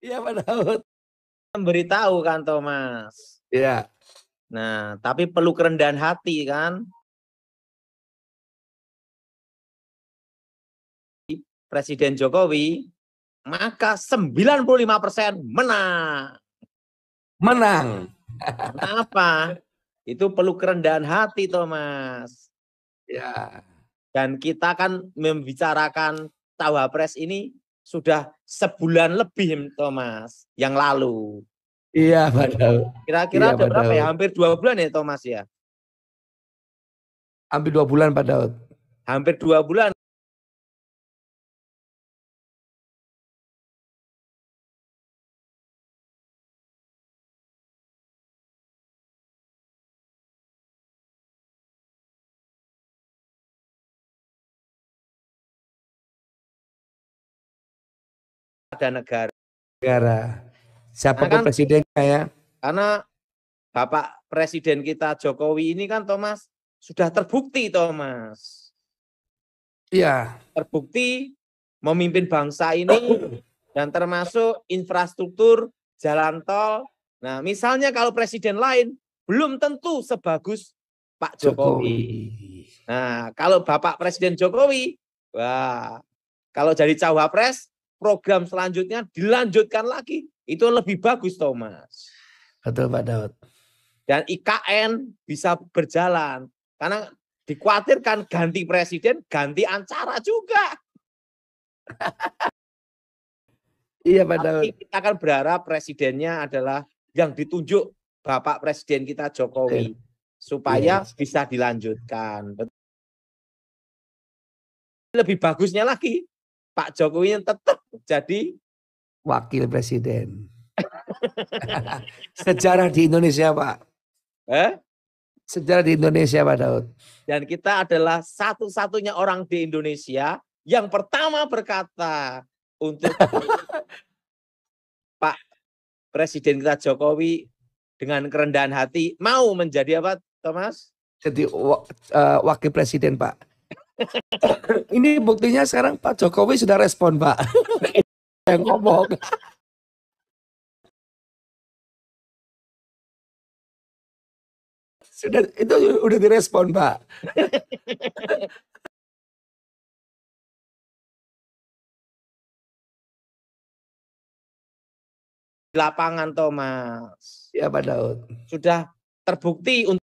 Iya Pak Daud. Memberitahu kan Thomas. Iya. Nah, tapi perlu kerendahan hati kan. Presiden Jokowi, maka 95% menang. Menang. Kenapa? Itu perlu kerendahan hati, Thomas. Ya. Dan kita kan membicarakan Cawapres ini sudah sebulan lebih, Thomas, yang lalu. Iya Pak Daud. Kira-kira Iya ada Pak berapa ya? Daud. Hampir 2 bulan ya, Thomas ya? Hampir 2 bulan Pak Daud. Hampir 2 bulan. Ada negara. Negara. Nah Siapapun kan, presidennya ya. karena Bapak Presiden kita Jokowi ini kan, Thomas, sudah terbukti, Thomas. Iya. Terbukti memimpin bangsa ini dan termasuk infrastruktur jalan tol. Nah, misalnya kalau presiden lain belum tentu sebagus Pak Jokowi. Nah, kalau Bapak Presiden Jokowi, wah, kalau jadi cawapres, program selanjutnya dilanjutkan lagi. Itu lebih bagus, Thomas. Betul Pak Daud. Dan IKN bisa berjalan. Karena dikhawatirkan ganti presiden, ganti acara juga. Iya Pak Daud. Tapi kita kan berharap presidennya adalah yang ditunjuk Bapak Presiden kita Jokowi. Supaya bisa dilanjutkan. Lebih bagusnya lagi, Pak Jokowi yang tetap jadi wakil presiden. Sejarah di Indonesia Pak. Sejarah di Indonesia Pak Daud. Dan kita adalah satu-satunya orang di Indonesia yang pertama berkata untuk Pak Presiden kita Jokowi dengan kerendahan hati mau menjadi apa, Thomas? Jadi wakil presiden Pak. Ini buktinya sekarang Pak Jokowi sudah respon Pak. Yang ngomong. Sudah, itu udah direspon Pak. Di lapangan, Thomas. Ya Pak Daud. Sudah terbukti untuk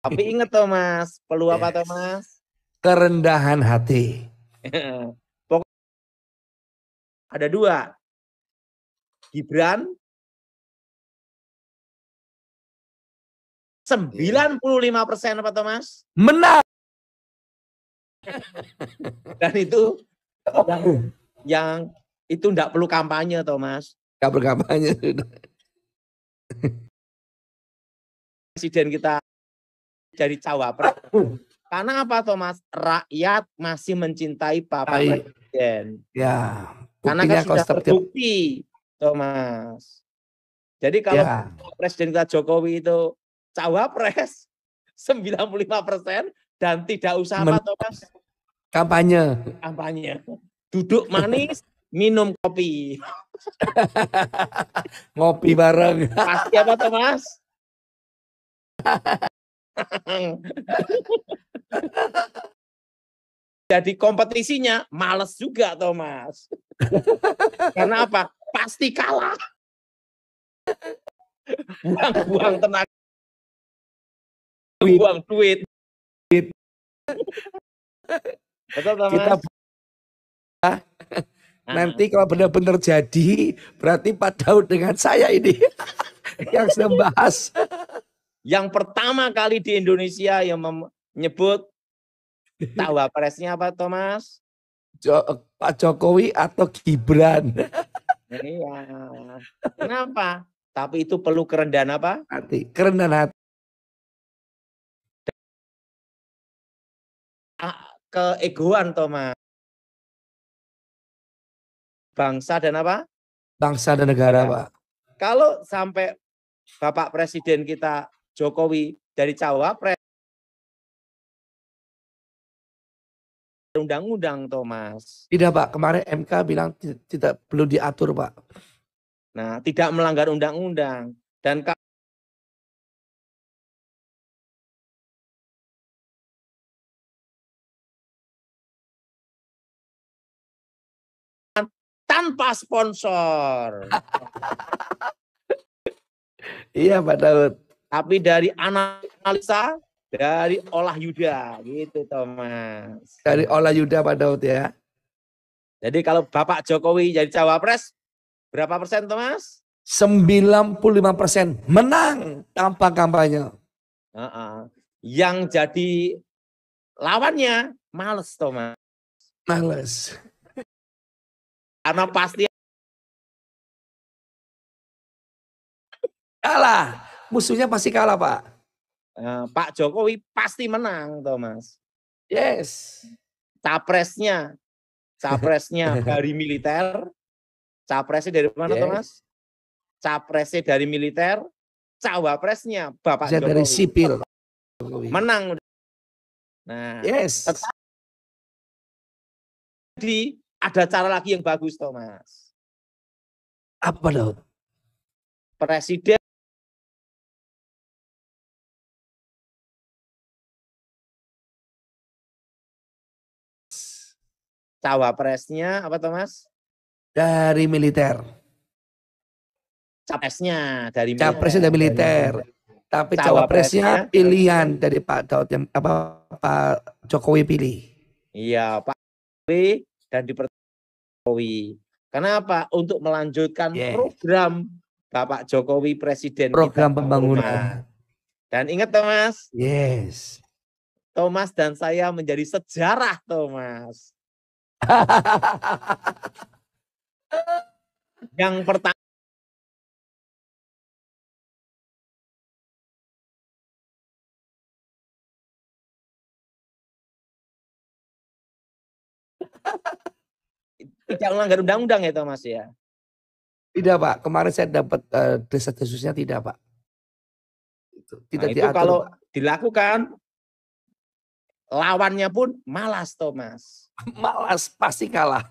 tapi ingat Thomas, perlu apa Thomas? Kerendahan hati. Pokoknya ada 2. Gibran 95% apa Thomas? Menang. Dan itu yang itu enggak perlu kampanye Thomas. Enggak berkampanye. Presiden kita jadi cawapres. Karena apa Thomas? Rakyat masih mencintai Bapak Presiden. Ya. Karena kan sudah terbukti Thomas. Jadi kalau Presiden kita Jokowi itu cawapres 95% dan tidak usah apa Thomas? Kampanye. Kampanye. Duduk manis, minum kopi. Ngopi bareng. Pasti apa Thomas? Jadi kompetisinya males juga Thomas. Karena apa? Pasti kalah. Buang-buang tenaga. Buang duit. Betul Thomas? Kita nanti kalau benar-benar jadi, berarti Pak Daud dengan saya ini yang sedang bahas. Yang pertama kali di Indonesia yang menyebut cawapresnya apa Thomas? Pak Jokowi atau Gibran. Iya. Kenapa? Tapi itu perlu kerendahan apa? Hati. Kerendahan hati. keegoan Thomas. Bangsa dan apa? Bangsa dan negara, Ya. Pak. Kalau sampai Bapak Presiden kita Jokowi dari cawapres undang-undang Thomas. Tidak, Pak. Kemarin MK bilang tidak perlu diatur, Pak. Nah, tidak melanggar undang-undang. Dan tanpa sponsor. Iya, Pak Daud. Tapi dari analisa, dari olah yuda gitu Thomas. Dari olah yuda Pak Daud ya. Jadi kalau Bapak Jokowi jadi cawapres, berapa persen Thomas? 95% menang tanpa kampanye. Yang jadi lawannya males Thomas. Males. Karena pasti kalah. Musuhnya pasti kalah, Pak. Pak Jokowi pasti menang Thomas. Yes. Capresnya dari militer. Capresnya dari mana Thomas? Capresnya dari militer. Cawapresnya Bapak Jokowi. Dari sipil. Menang. Nah, yes. Jadi ada cara lagi yang bagus Thomas. Apa Daud? Presiden cawapresnya apa Thomas? Dari militer. Capresnya dari militer. Tapi cawapresnya pilihan dari Pak Daud yang Pak Jokowi pilih. Iya, Pak Jokowi dan Jokowi. Kenapa? Untuk melanjutkan program Bapak Jokowi Presiden program pembangunan. Dan ingat Thomas? Yes. Thomas dan saya menjadi sejarah Thomas. Yang pertama tidak melanggar undang-undang ya Thomas ya? Tidak Pak, kemarin saya dapat desas-desusnya tidak Pak. Tidak itu diatur, kalau Pak. Dilakukan lawannya pun malas Thomas. Malas pasti kalah.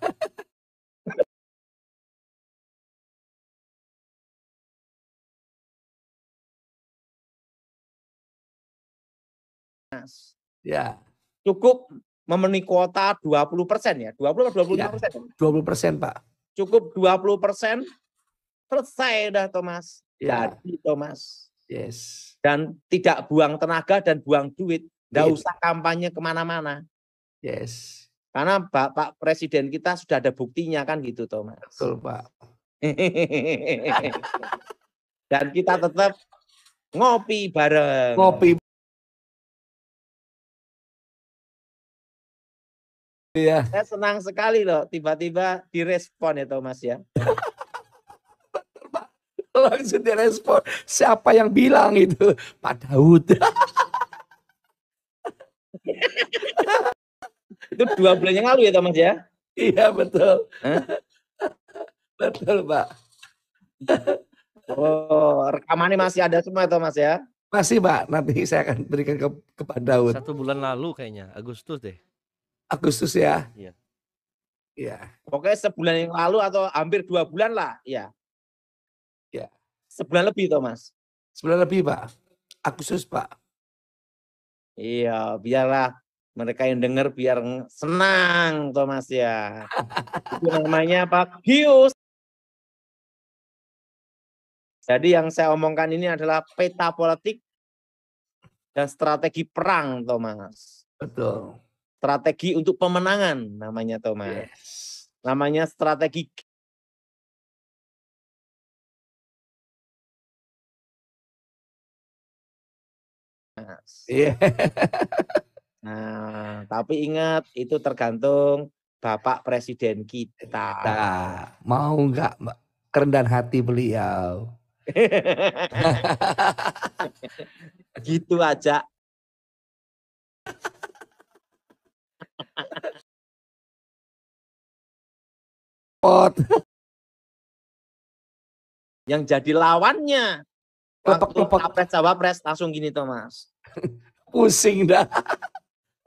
Ya. Cukup memenuhi kuota 20% ya, 20 atau 25%? 20% Pak. Cukup 20%, selesai dah Thomas. Ya. Jadi Thomas. Yes. Dan tidak buang tenaga dan buang duit. Nggak usah kampanye kemana-mana. Yes. Karena Bapak Presiden kita sudah ada buktinya kan gitu Thomas. Betul Pak. Dan kita tetap ngopi bareng. Ngopi. Iya. Saya senang sekali loh tiba-tiba direspon ya Thomas ya. Langsung direspon. Siapa yang bilang itu? Pak Daud. Itu 2 bulan yang lalu ya Thomas ya? Iya betul. Betul Pak. Oh, rekamannya masih ada semua Thomas ya? Masih Pak, nanti saya akan berikan ke Pak Daud. 1 bulan lalu kayaknya, Agustus deh. Agustus ya? Iya. Iya. Pokoknya sebulan yang lalu atau hampir 2 bulan lah, ya. Ya. Sebulan lebih Thomas. Sebulan lebih Pak. Agustus Pak. Iya, biarlah mereka yang dengar biar senang Thomas ya. Itu namanya Pak Gius. Jadi yang saya omongkan ini adalah peta politik dan strategi perang Thomas. Betul. Strategi untuk pemenangan namanya Thomas. Yes. Namanya strategi. Yeah. Nah, tapi ingat itu tergantung Bapak Presiden kita. Mau nggak kerendahan hati beliau. Gitu aja. Pot. Yang jadi lawannya waktu Lepek-lepek. Capres Cawapres langsung gini Thomas. Pusing dah.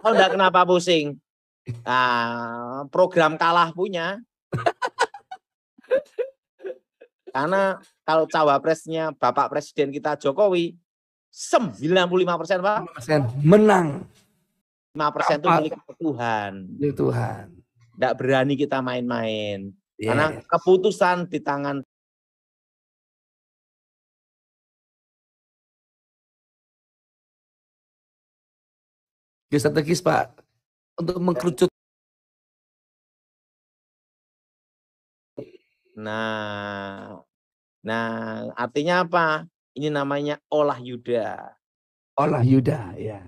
Oh enggak, kenapa pusing? Nah, program kalah punya. Karena kalau cawapresnya Bapak Presiden kita Jokowi 95% Pak. 5% menang. 5% itu milik Tuhan. Ya Tuhan. Enggak berani kita main-main. Karena Yes. keputusan di tangan Strategis Pak untuk mengkerucut. Nah, artinya apa? Ini namanya olah yuda. Olah Yuda ya.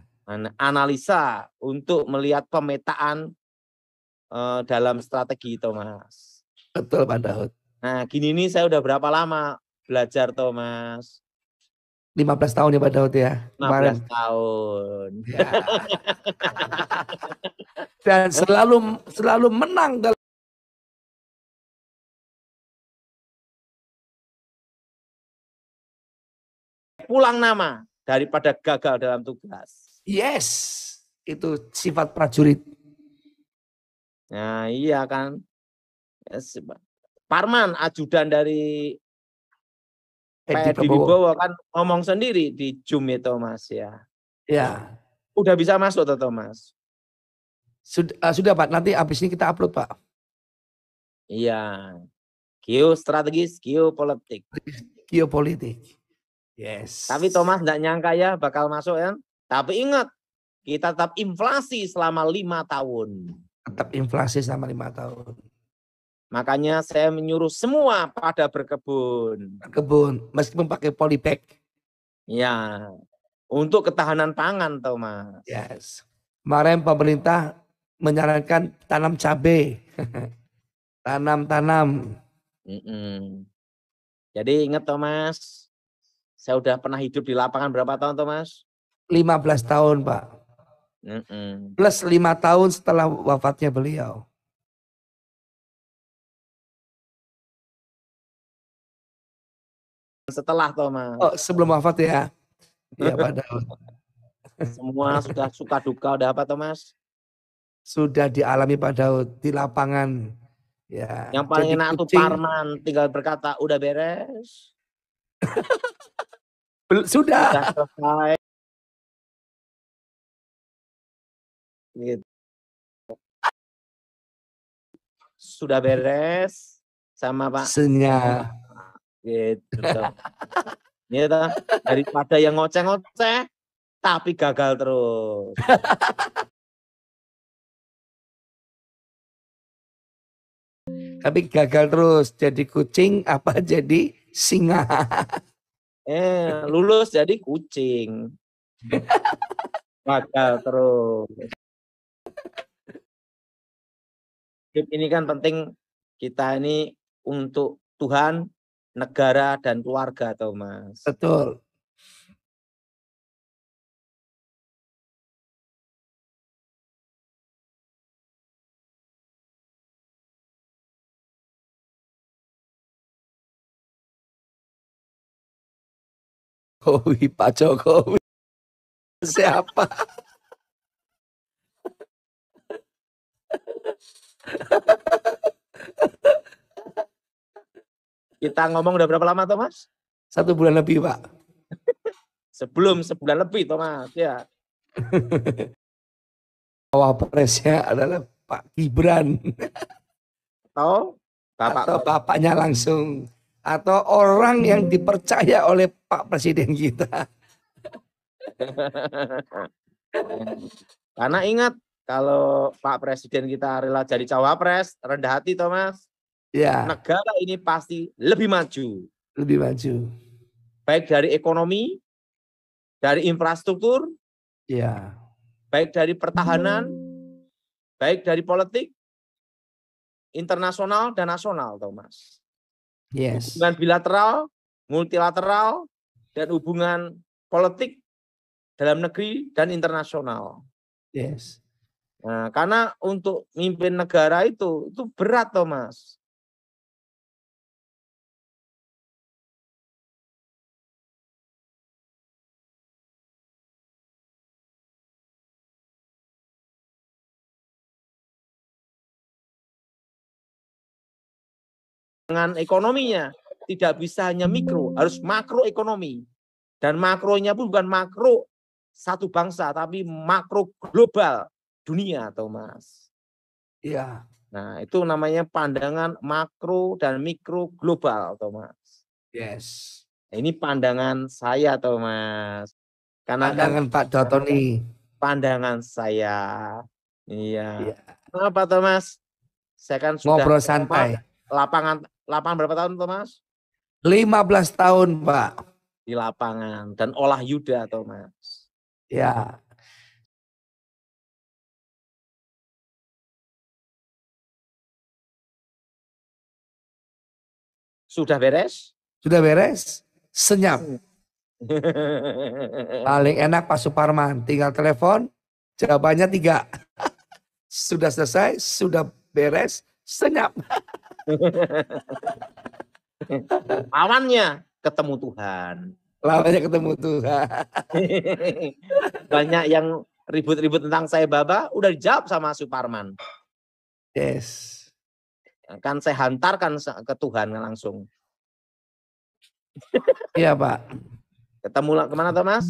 Analisa untuk melihat pemetaan dalam strategi Thomas. Betul Pak Daud. Nah, gini nih saya udah berapa lama belajar Thomas? 15 tahun ya Pak Daud ya. 15 tahun. Ya. Dan selalu menang dalam Pulang nama daripada gagal dalam tugas. yes. Itu sifat prajurit. Nah, iya kan. Parman ajudan dari Edi Pak Edi Wibowo kan ngomong sendiri di Zoom itu Mas ya. Ya. Udah bisa masuk tuh Thomas. Sudah Pak, nanti habis ini kita upload Pak. Iya. Geostrategis, geopolitik. Geopolitik. Yes. Tapi Thomas enggak nyangka ya bakal masuk ya. Tapi ingat, kita tetap inflasi selama 5 tahun. Tetap inflasi selama 5 tahun. Makanya saya menyuruh semua pada berkebun. Kebun, meskipun pakai polybag. Ya, untuk ketahanan pangan Thomas. Yes. Kemarin pemerintah menyarankan tanam cabai. Tanam. Jadi ingat Thomas, saya udah pernah hidup di lapangan berapa tahun Thomas? 15 tahun Pak. Plus 5 tahun setelah wafatnya beliau. Setelah Thomas. Oh, sebelum wafat ya. Iya Pak Daud. Semua sudah suka duka udah apa Thomas? Sudah dialami Pak Daud di lapangan. Ya. Yang paling jadi enak tuh kucing. Parman tinggal berkata udah beres. Sudah. Selesai. Gitu. Sudah beres sama Pak. Senyap. Gitu. Gitu. Daripada yang ngoceh-ngoceh tapi gagal terus. Tapi gagal terus. Jadi kucing apa jadi singa. Lulus jadi kucing. Gagal terus. Hidup ini kan penting kita ini untuk Tuhan, negara, dan keluarga, Thomas. Betul. Jokowi, Pak Jokowi. Siapa? Kita ngomong udah berapa lama, Thomas? 1 bulan lebih, Pak. Sebelum sebulan lebih, Thomas. Ya. Wapresnya adalah Pak Gibran. Atau bapaknya langsung. Atau orang yang dipercaya oleh Pak Presiden kita. Karena ingat, kalau Pak Presiden kita rela jadi cawapres, rendah hati, Thomas. Ya. Negara ini pasti lebih maju. Lebih maju. Baik dari ekonomi, dari infrastruktur, ya, baik dari pertahanan, baik dari politik, internasional dan nasional, Thomas. Yes. Hubungan bilateral, multilateral, dan hubungan politik dalam negeri dan internasional. Yes. Nah, karena untuk mimpin negara itu berat, Thomas. dengan ekonominya. Tidak bisa hanya mikro, harus makroekonomi. Dan makronya pun bukan makro satu bangsa, tapi makro global dunia, Thomas. Iya. Nah, itu namanya pandangan makro dan mikro global, Thomas. Yes. Ini pandangan saya, Thomas. Karena kan Pandangan Pak Dotoni. pandangan saya. Iya. Iya. Kenapa, Thomas? Saya kan sudah Ngobrol santai. lapangan berapa tahun, Thomas? 15 tahun, Pak. Di lapangan dan olah yuda, Thomas. Ya. Sudah beres? Sudah beres? Senyap. Paling enak Pak Suparman. Tinggal telepon, jawabannya 3. Sudah selesai, sudah beres, senyap. Lawannya ketemu Tuhan. Lawannya ketemu Tuhan. Banyak yang ribut-ribut tentang saya Baba, udah dijawab sama Suparman. Yes. Kan saya hantarkan ke Tuhan langsung. Iya Pak. Ketemu kemana Thomas?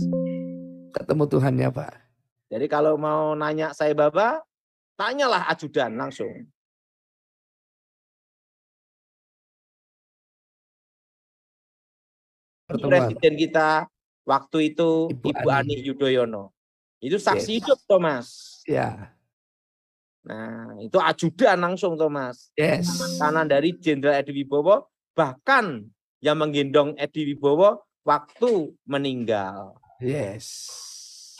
Ketemu Tuhannya Pak. Jadi kalau mau nanya saya Baba, tanyalah ajudan langsung. Pertemuan. Presiden kita waktu itu Ibu Ani Yudhoyono. Itu saksi hidup Thomas. Ya. Nah, itu ajudan langsung Thomas. Yes. Kanan dari Jenderal Edi Wibowo, bahkan yang menggendong Edi Wibowo waktu meninggal. Yes.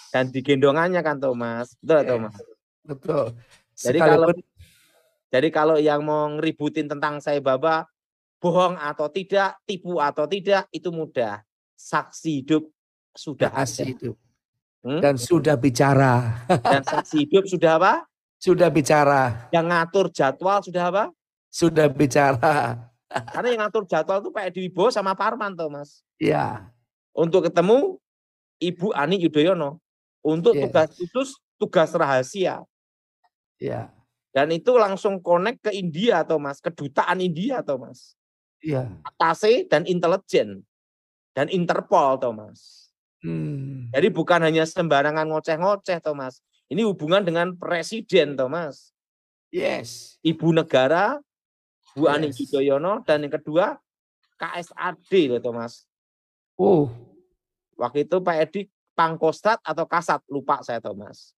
Dan digendongannya kan Thomas. Betul yes. Thomas. Betul. Jadi kalau yang mau ngeributin tentang saya Baba, bohong atau tidak, tipu atau tidak, itu mudah. Saksi hidup sudah saksi hidup. Dan sudah bicara. Dan saksi hidup sudah apa? Sudah bicara. Yang ngatur jadwal sudah apa? Sudah bicara. Karena yang ngatur jadwal itu Pak Edi Wibowo sama Parman, Thomas. Iya. Untuk ketemu Ibu Ani Yudhoyono. Untuk tugas khusus, tugas rahasia. Iya. Dan itu langsung connect ke India, Thomas. Kedutaan India, Thomas. Iya. Atase dan intelijen. Dan Interpol, Thomas. Jadi bukan hanya sembarangan ngoceh-ngoceh, Thomas. Ini hubungan dengan presiden, Thomas. Yes. Ibu negara, Bu Ani Yudhoyono, dan yang kedua KSAD loh, Thomas. Waktu itu Pak Edi Pangkostrat atau Kasat, lupa saya, Thomas.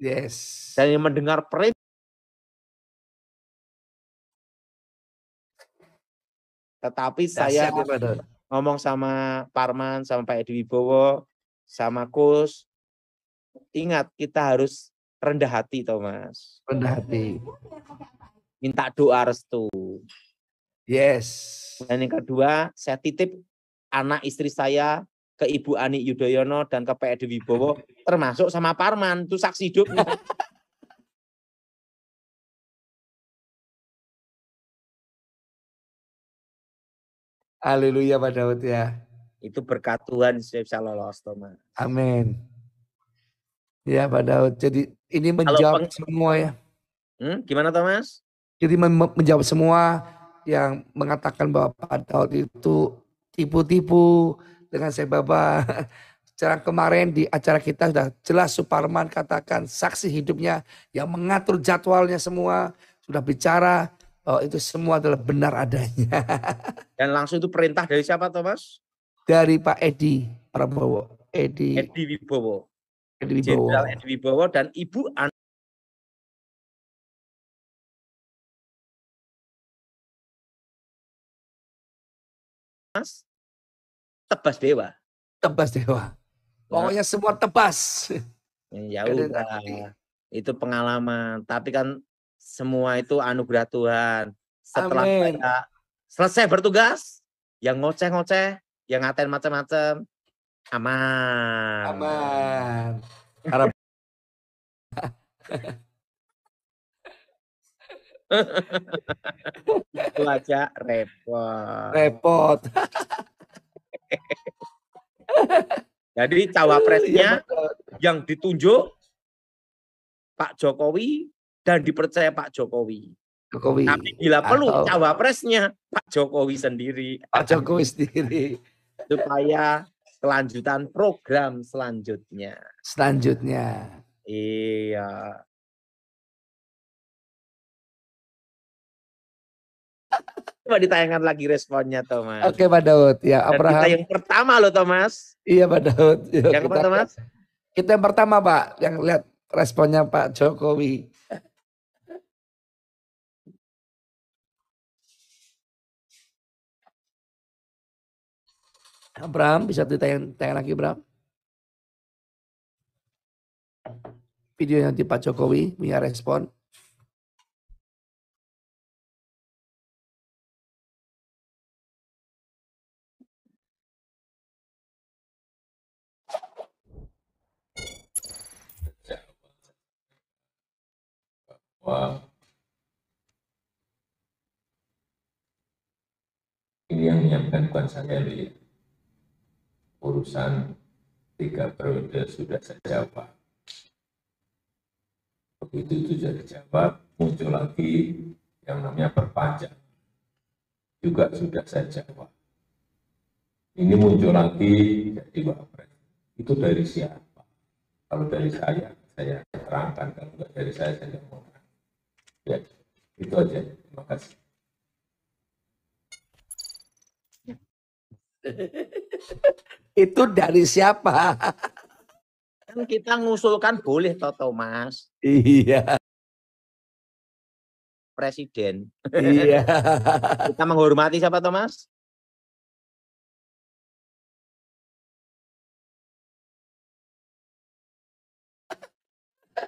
Yes. Dan yang mendengar perintah. Tetapi saya ngomong sama Parman, sama Pak Edi Wibowo, sama Kus, ingat kita harus rendah hati, Thomas. Rendah hati. Minta doa restu. Yes. Dan yang kedua, saya titip anak istri saya ke Ibu Ani Yudhoyono dan ke Pak Edi Wibowo, termasuk sama Parman, itu saksi hidupnya. Haleluya Pak Daud ya. Itu berkat Tuhan saya bisa lolos, Thomas. Amin. Ya Pak Daud, jadi ini menjawab semua ya. Gimana Thomas? Jadi menjawab semua yang mengatakan bahwa Pak Daud itu tipu-tipu dengan saya Baba. Secara kemarin di acara kita sudah jelas Suparman katakan saksi hidupnya yang mengatur jadwalnya semua, sudah bicara. Oh, itu semua adalah benar adanya. Dan langsung itu perintah dari siapa, Thomas? Dari Pak Edi Prabowo. Edi Wibowo. Edi Wibowo. Jenderal Edi Wibowo dan Ibu Ani. Mas, tebas dewa. Tebas dewa. Pokoknya semua tebas. Ya udah. Itu pengalaman. Tapi kan semua itu anugerah Tuhan. Setelah saya selesai bertugas, yang ngoceh-ngoceh, yang ngatain macam-macam, aman. Aman. Itu aja repot. Repot. Jadi Iya, cawapresnya betul. yang ditunjuk Pak Jokowi dan dipercaya Pak Jokowi. Jokowi Tapi bila perlu atau cawapresnya Pak Jokowi sendiri Pak Jokowi sendiri. supaya kelanjutan program selanjutnya. Selanjutnya. Iya. Coba ditayangkan lagi responnya Thomas. Oke Pak Daud. Ya Dan kita Abraham. yang pertama loh Thomas. Iya Pak Daud. Yuk, Yang apa Thomas? kita yang pertama Pak. Yang lihat responnya Pak Jokowi. Abraham bisa ditayang lagi Abraham. Video yang di Pak Jokowi punya respon. Wah, ini yang menyiapkan bukan saya lihat. Urusan 3 periode sudah saya jawab. Begitu itu sudah dijawab, muncul lagi yang namanya perpanjang. Juga sudah saya jawab. Ini muncul lagi jadi wapres. Itu dari siapa? Kalau dari saya terangkan. Kalau enggak dari saya tidak mau terangkan. Ya, itu aja. Terima kasih. Itu dari siapa? Kan kita ngusulkan boleh toh Thomas. Iya. Presiden. Iya. Kita menghormati siapa Thomas?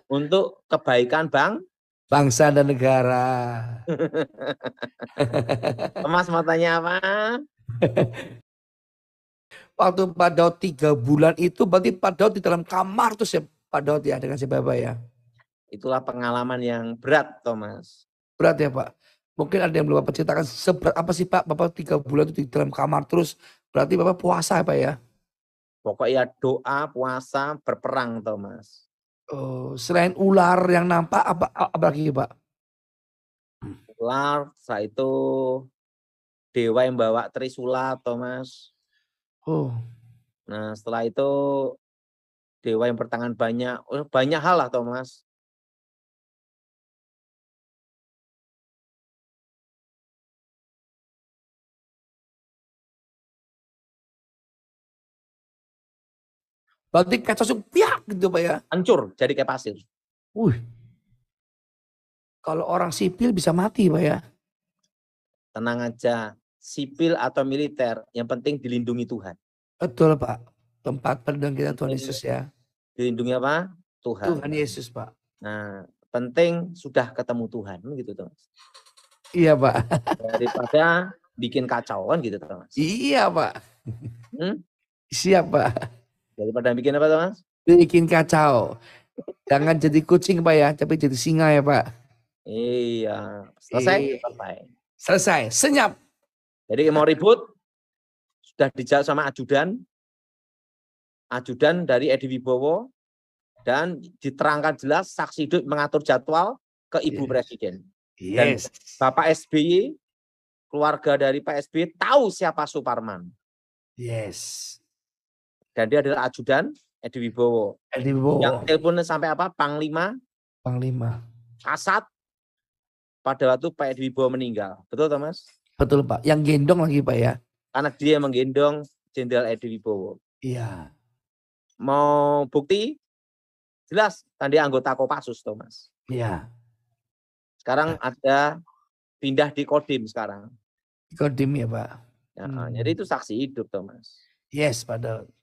Untuk kebaikan Bangsa dan negara. Thomas mau tanya apa? Waktu Pak Daud 3 bulan itu berarti Pak Daud di dalam kamar terus ya Pak Daud ya dengan si Baba ya. Itulah pengalaman yang berat Thomas. Berat ya Pak. Mungkin ada yang belum Bapak ceritakan seberat apa sih Pak Bapak 3 bulan itu di dalam kamar terus. Berarti Bapak puasa Pak ya. Pokoknya doa, puasa, berperang Thomas. Oh, selain ular yang nampak apa lagi Pak? Ular, setelah itu dewa yang bawa Trisula Thomas. Oh, Nah setelah itu dewa yang bertangan banyak hal lah Thomas. berarti kaca langsung piak gitu Pak ya. Hancur jadi kayak pasir. Wih. Kalau orang sipil bisa mati Pak ya. Tenang aja, sipil atau militer, yang penting dilindungi Tuhan. Betul Pak. Tempat perlindungan kita Tuhan Yesus ya. Dilindungi apa? Tuhan. Tuhan Yesus Pak. Nah, penting sudah ketemu Tuhan, gitu Thomas. Iya Pak. Daripada bikin kacau kan gitu Thomas. Iya Pak. Hmm? Siap Pak. Daripada bikin apa Thomas? Bikin kacau. Jangan jadi kucing Pak ya, tapi jadi singa ya Pak. Iya, selesai? Iya. Selesai. Selesai, senyap. Jadi mau ribut, sudah dijawab sama ajudan dari Edi Wibowo, dan diterangkan jelas saksi hidup mengatur jadwal ke Ibu Yes. Presiden. Dan Yes. Bapak SBY, keluarga dari Pak SBY tahu siapa Suparman. Yes. Dan dia adalah ajudan Edi Wibowo. Edi Wibowo. Yang teleponnya sampai apa? Panglima Kasat pada waktu Pak Edi Wibowo meninggal. Betul Thomas? Betul Pak. Yang gendong lagi Pak ya. Karena dia menggendong Jenderal Edi Wibowo. Iya. Mau bukti? Jelas, kan dia anggota Kopassus Thomas. Iya. Sekarang ada pindah di Kodim sekarang. Kodim ya Pak. Ya, jadi itu saksi hidup Thomas. Yes Pak Daud.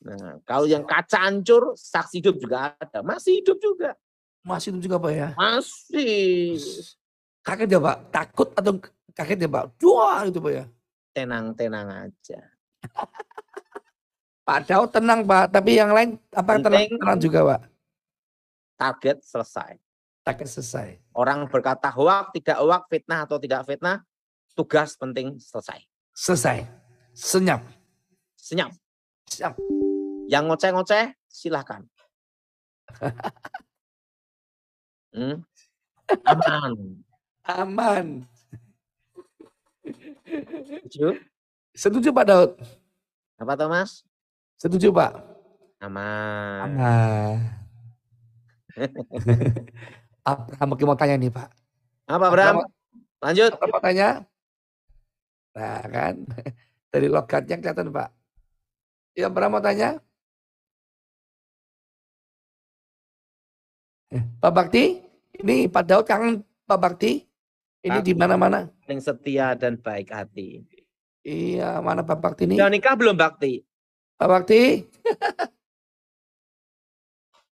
Nah, kalau yang kaca hancur, saksi hidup juga ada. Masih hidup juga. Masih itu juga Pak ya. Masih. Kaget ya Pak. Takut atau kaget ya Pak. Dua itu Pak ya. Tenang-tenang aja. Pak Daud tenang Pak. Tapi yang lain apa Penting. tenang juga Pak. Target selesai. Target selesai. Orang berkata hoak, tidak hoak, fitnah atau tidak fitnah, tugas penting selesai. Selesai. Senyap. Senyap. Siap. Yang ngoceh-ngoceh, silahkan. Aman. Aman. Setuju? Setuju Pak Daud? Apa Thomas? Setuju Pak? Aman. Aman. Abraham mungkin mau tanya nih Pak. Apa Bram? Lanjut. Abraham mau tanya? Nah kan. Dari logatnya kelihatan Pak. Ya Abraham mau tanya? Pak Bakti? Ini Pak Daud kangen Pak Bakti? Ini Pak di mana-mana? Paling setia dan baik hati. Iya, mana Pak Bakti ini? Udah nikah belum Bakti? Pak Bakti?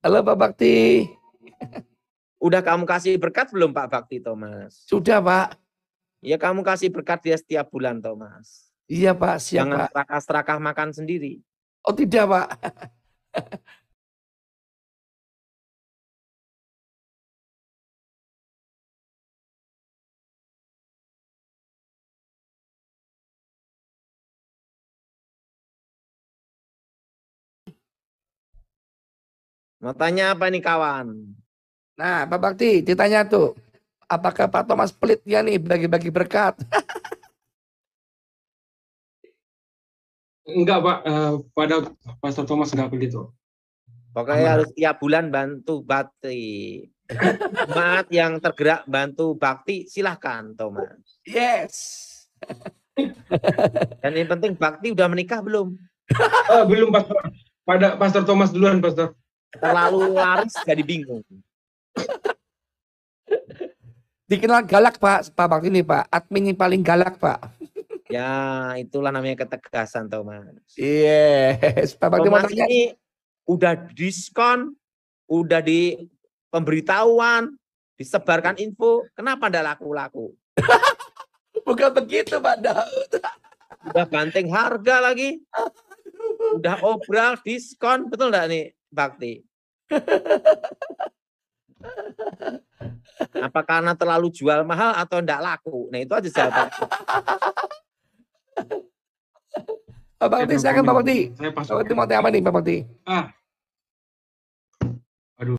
Halo Pak Bakti. Udah kamu kasih berkat belum Pak Bakti Thomas? Sudah Pak. Ya kamu kasih berkat dia setiap bulan Thomas. Iya Pak, siap Jangan Pak. serakah-serakah makan sendiri. Oh tidak Pak. Mau tanya apa nih kawan? Nah Pak Bakti ditanya tuh. Apakah Pak Thomas pelit ya nih bagi-bagi berkat? Enggak Pak, pada Pastor Thomas enggak begitu. Pokoknya Aman. harus tiap bulan bantu bakti. Jemaat yang tergerak bantu bakti silahkan Thomas. Yes. Dan yang penting bakti udah menikah belum? Belum Pastor. Pada Pastor Thomas duluan Pastor. Terlalu laris jadi bingung. Dikenal galak Pak Bakti ini Pak. Admin yang paling galak Pak. Ya itulah namanya ketegasan Thomas. Yes. Pak Bakti mau Thomas tanya. ini udah diskon, udah di pemberitahuan, disebarkan info, kenapa ndak laku-laku? Bukan begitu Pak Daud. Udah banting harga lagi, udah obral, diskon, betul nggak nih Bakti? Apa karena terlalu jual mahal atau ndak laku? Nah itu aja jawabannya. Pak Bakti, silakan Pak Bakti. Saya Pak Bakti mau tanya apa nih Pak Bakti? Aduh.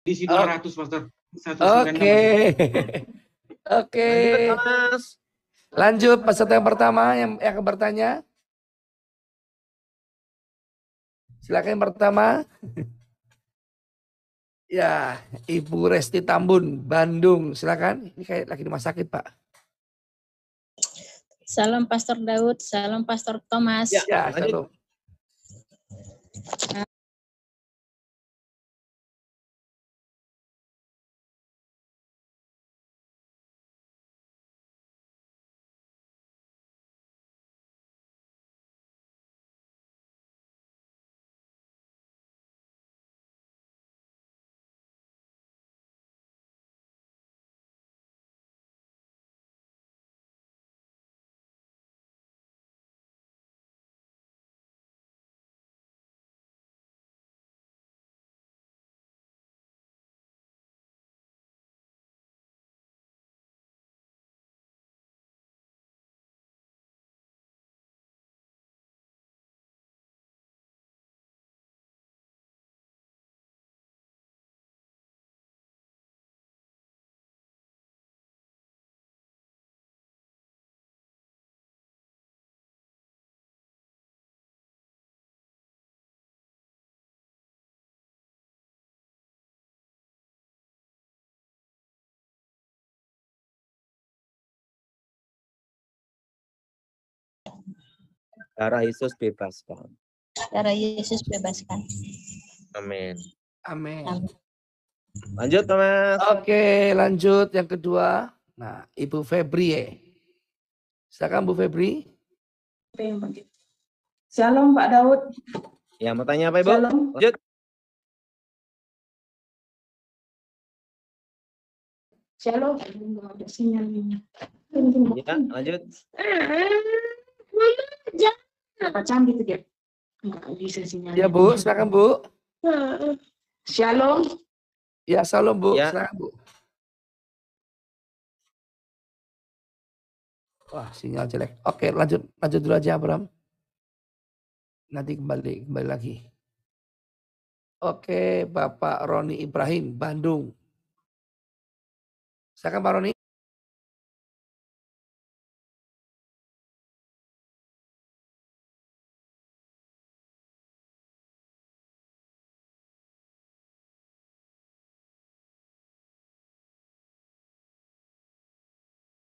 Di 200 Pastor. 196. Oke. Oke. Lanjut, Mas. Lanjut peserta yang pertama yang akan bertanya. Silakan yang pertama. Ya, Ibu Resti Tambun, Bandung. Silakan. Ini kayak lagi di rumah sakit, Pak. Salam Pastor Daud, salam Pastor Thomas. Ya, lanjut. satu. Darah Yesus bebaskan. Darah Yesus bebaskan. Amin. Amin. Amin. Lanjut Thomas. Oke, lanjut yang kedua. Nah, Ibu Febri ya. Silakan Bu Febri. Shalom Pak Daud. Ya, mau tanya apa Ibu? Shalom. Lanjut. Shalom. Enggak ada sinyalnya. Ya, lanjut. Apa canggih tuh dia? Enggak bisa sinyalnya. Ya Bu, silakan Bu. Shalom. Ya, salam Bu. Ya. Silakan Bu. Wah, sinyal jelek. Oke, lanjut dulu aja, Abram. Nanti kembali lagi. Oke, Bapak Roni Ibrahim, Bandung. Silakan Pak Roni.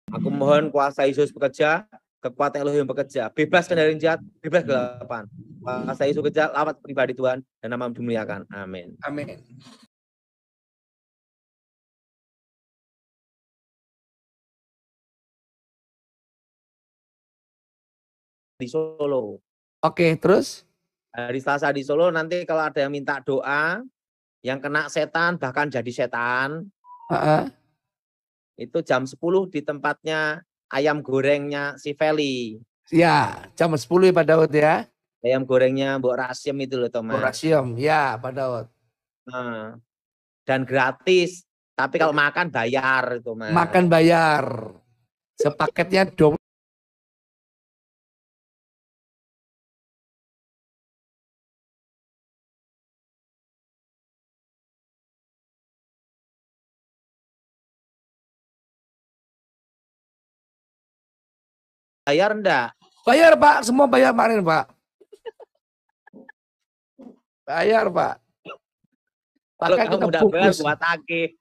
Aku mohon kuasa Yesus bekerja, kekuatan Elohim bekerja, bebaskan dari yang jahat, bebas kegelapan. Kuasa Yesus bekerja, lawat pribadi Tuhan, dan nama dimuliakan. Amin. Amin. Di Solo. Oke, terus? Hari Selasa di Solo, nanti kalau ada yang minta doa, yang kena setan, bahkan jadi setan, itu jam 10 di tempatnya ayam gorengnya si Feli. Ya, jam 10 ya Pak Daud ya. Ayam gorengnya Mbok Rasim itu loh Thomas. Borasium, ya Pak Daud. Nah, dan gratis, tapi kalau makan bayar itu Mas. Makan bayar. Sepaketnya 20. Bayar enggak? Bayar Pak, semua bayar kemarin Pak. Bayar Pak. Kalau Pakai kamu kita udah bayar bungkus. buat ake.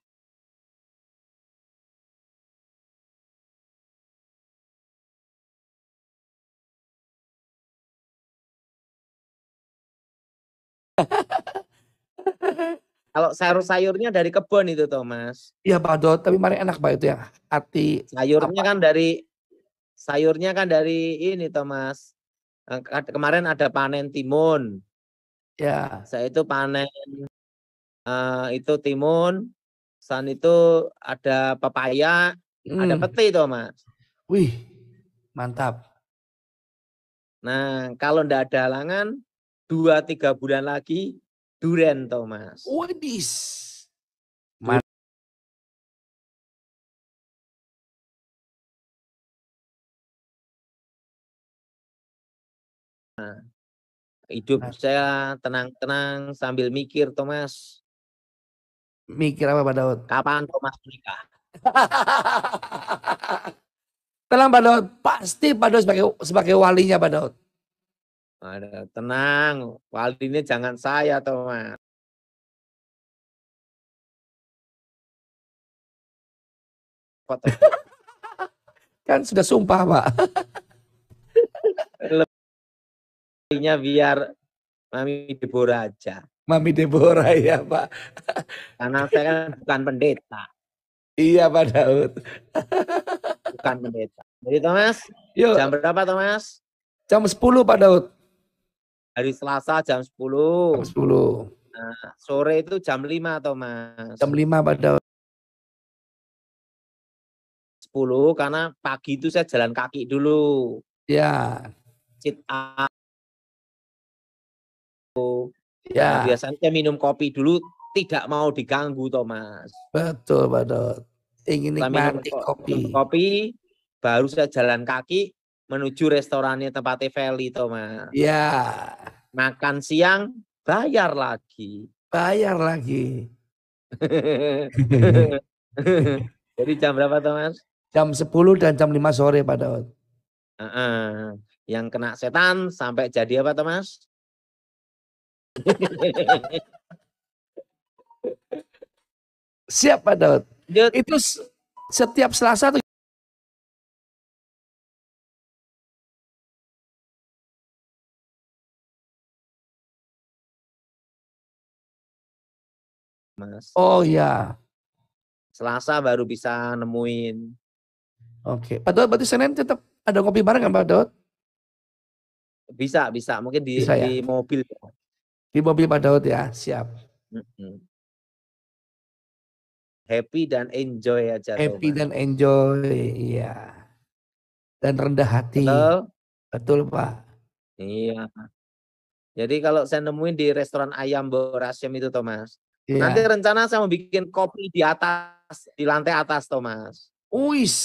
Kalau sayur-sayurnya dari kebun itu Thomas. Iya Pak Daud, tapi mari enak Pak itu ya. Hati Sayurnya apa? kan dari ini Thomas. Kemarin ada panen timun. Ya. Saya itu panen itu timun. San itu ada pepaya, ada peti Thomas. Wih, mantap. Nah, kalau ndak ada halangan 2-3 bulan lagi duren Thomas. Wadis. Nah, hidup saya tenang-tenang sambil mikir Thomas. Mikir apa Pak Daud? Kapan Thomas menikah? Tenang Pak Daud, pasti Pak Daud sebagai walinya Pak Daud. Tenang, walinya jangan saya Thomas. Kan sudah sumpah Pak. Walinya biar Mami Deborah aja. Mami Deborah ya Pak. Karena saya kan bukan pendeta. Iya Pak Daud. Bukan pendeta. Jadi Thomas, Yuk. jam berapa Thomas? Jam 10 Pak Daud. Hari Selasa jam 10. Jam 10. Nah, sore itu jam 5 Thomas. Jam 5 Pak Daud. 10 karena pagi itu saya jalan kaki dulu. Ya. Sit up. Ya. Nah, biasanya saya minum kopi dulu, tidak mau diganggu Thomas. Betul Pak Daud. Ingin nikmati minum kopi, baru saya jalan kaki menuju restorannya tempatnya Feli Thomas. Ya. Makan siang, bayar lagi. Bayar lagi. Jadi jam berapa Thomas? Jam 10 dan jam 5 sore Pak Daud. Yang kena setan sampai jadi apa Thomas? Siap Pak Daud. Lanjut. Itu setiap Selasa tuh Mas. Oh iya. Selasa baru bisa nemuin. Oke. Pak Daud berarti Senin tetap ada ngopi bareng kan Pak Daud? Bisa. Mungkin Bisa ya? di mobil. Di mobil Pak Daud ya, siap. Happy dan enjoy aja. Happy Thomas. dan enjoy, iya. Dan rendah hati. Betul? Betul Pak. Iya. Jadi kalau saya nemuin di restoran ayam Borasyem itu, Thomas. Iya. Nanti rencana saya mau bikin kopi di atas, di lantai atas, Thomas. Uis.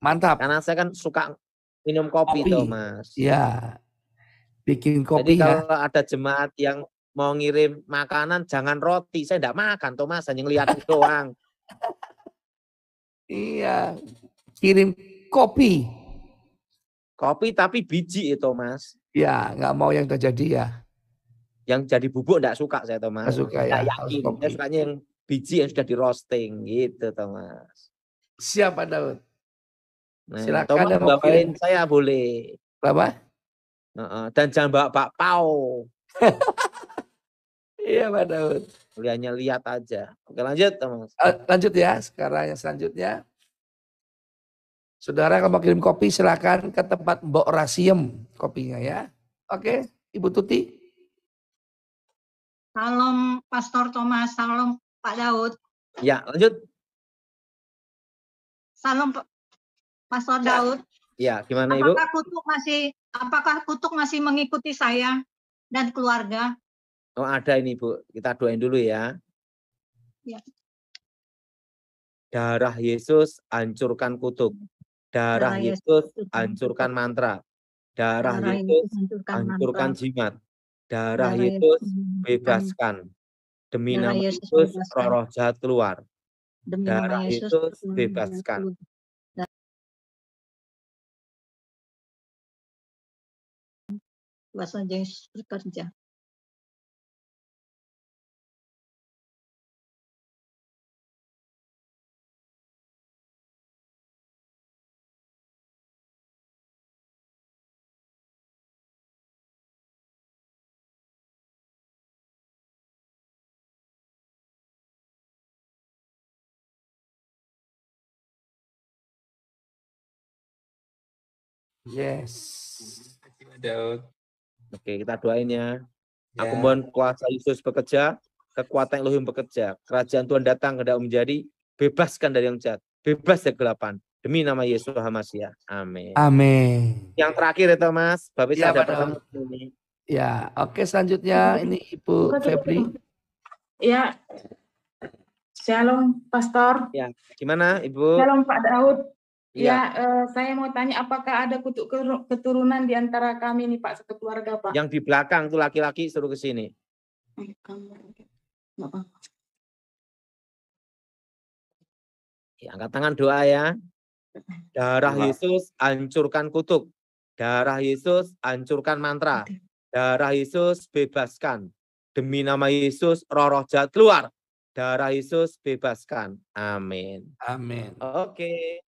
Mantap. Karena saya kan suka minum kopi, Thomas. Iya. Bikin kopi Jadi ya. kalau ada jemaat yang mau ngirim makanan, jangan roti. Saya enggak makan, Thomas. Hanya ngeliatin doang. Iya. Kirim kopi. Kopi tapi biji itu, Thomas. Ya, nggak mau yang terjadi ya. Yang jadi bubuk enggak suka saya, Thomas. Nggak suka ya. Nggak yakin. Saya sukanya yang biji yang sudah di roasting gitu, Thomas. Siap Pak Daud. Nah, Silakan Thomas yang mau bawain kirim. saya boleh. Apa? Dan jangan bawa bakpao. Iya Pak Daud. Hanya lihat aja. Oke, lanjut, Thomas. Lanjut ya. Sekarang yang selanjutnya. Saudara kalau mau kirim kopi silakan ke tempat Mbok Rasiem kopinya ya. Oke, Ibu Tuti. Salam Pastor Thomas, salam Pak Daud. Ya, lanjut. Salam Pastor Daud. Ya, gimana Ibu? Apakah kutuk masih mengikuti saya dan keluarga? Oh, ada ini Bu. Kita doain dulu ya. Ya. Darah Yesus hancurkan kutuk. Darah Yesus hancurkan mantra. Darah Yesus hancurkan jimat. Darah Yesus bebaskan. Demi nama Yesus roh jahat keluar. Darah Yesus bebaskan. Kuasa Yesus bekerja. Yes. Daud. Oke, kita doain ya. Aku mohon kuasa Yesus bekerja, kekuatan Elohim bekerja, kerajaan Tuhan datang hendak menjadi, bebaskan dari yang jahat, bebas dari kegelapan, demi nama Yesus Hamasia. Amin. Amin. Yang terakhir ya Thomas, Bapak Ya, ada Pak pertanyaan ini. Ya, oke selanjutnya ini Ibu Febri. Ya, Shalom Pastor. Ya, gimana Ibu? Shalom Pak Daud. Ya, Saya mau tanya apakah ada kutuk keturunan di antara kami nih Pak, satu keluarga Pak? yang di belakang tuh laki-laki suruh ke sini. Ya, angkat tangan doa ya. Darah Yesus hancurkan kutuk. Darah Yesus hancurkan mantra. Darah Yesus bebaskan. Demi nama Yesus roh-roh jahat keluar. Darah Yesus bebaskan. Amin. Amin. Oke.